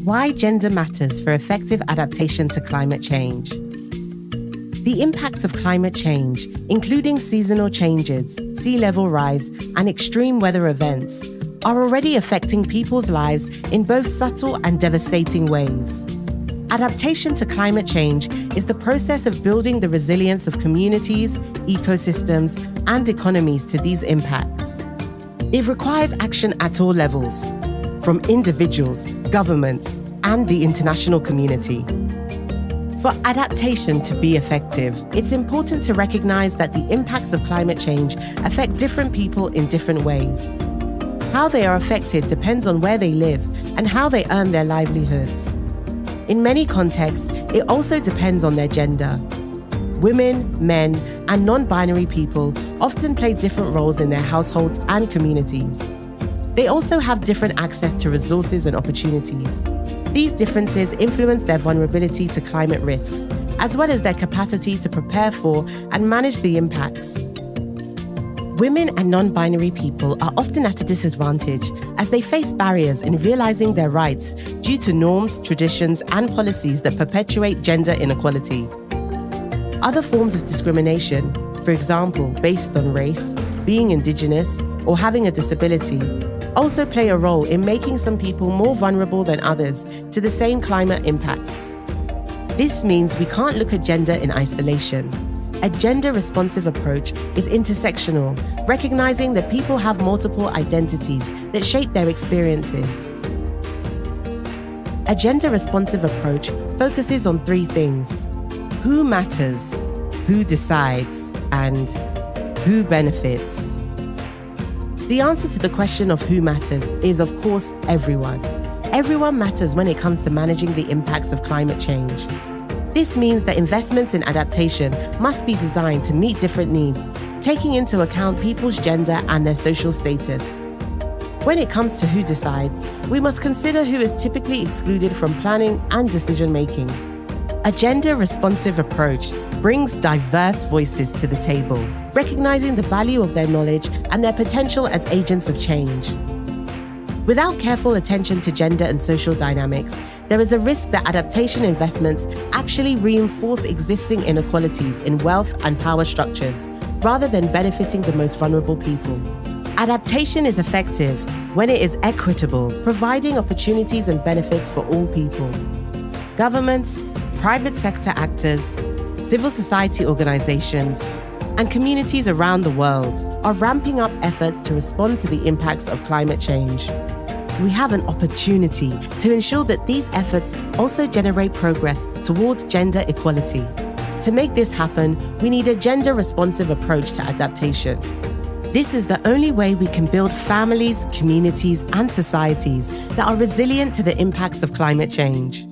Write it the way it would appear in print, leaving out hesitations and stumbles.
Why gender matters for effective adaptation to climate change. The impacts of climate change, including seasonal changes, sea level rise, and extreme weather events, are already affecting people's lives in both subtle and devastating ways. Adaptation to climate change is the process of building the resilience of communities, ecosystems, and economies to these impacts. It requires action at all levels, from individuals, governments, and the international community. For adaptation to be effective, it's important to recognize that the impacts of climate change affect different people in different ways. How they are affected depends on where they live and how they earn their livelihoods. In many contexts, it also depends on their gender. Women, men, and non-binary people often play different roles in their households and communities. They also have different access to resources and opportunities. These differences influence their vulnerability to climate risks, as well as their capacity to prepare for and manage the impacts. Women and non-binary people are often at a disadvantage as they face barriers in realizing their rights due to norms, traditions, and policies that perpetuate gender inequality. Other forms of discrimination, for example, based on race, being indigenous, or having a disability, also play a role in making some people more vulnerable than others to the same climate impacts. This means we can't look at gender in isolation. A gender-responsive approach is intersectional, recognizing that people have multiple identities that shape their experiences. A gender-responsive approach focuses on three things: who matters, who decides, and who benefits. The answer to the question of who matters is, of course, everyone. Everyone matters when it comes to managing the impacts of climate change. This means that investments in adaptation must be designed to meet different needs, taking into account people's gender and their social status. When it comes to who decides, we must consider who is typically excluded from planning and decision-making. A gender-responsive approach brings diverse voices to the table, recognizing the value of their knowledge and their potential as agents of change. Without careful attention to gender and social dynamics, there is a risk that adaptation investments actually reinforce existing inequalities in wealth and power structures, rather than benefiting the most vulnerable people. Adaptation is effective when it is equitable, providing opportunities and benefits for all people. Governments, private sector actors, civil society organizations, and communities around the world are ramping up efforts to respond to the impacts of climate change. We have an opportunity to ensure that these efforts also generate progress towards gender equality. To make this happen, we need a gender-responsive approach to adaptation. This is the only way we can build families, communities, and societies that are resilient to the impacts of climate change.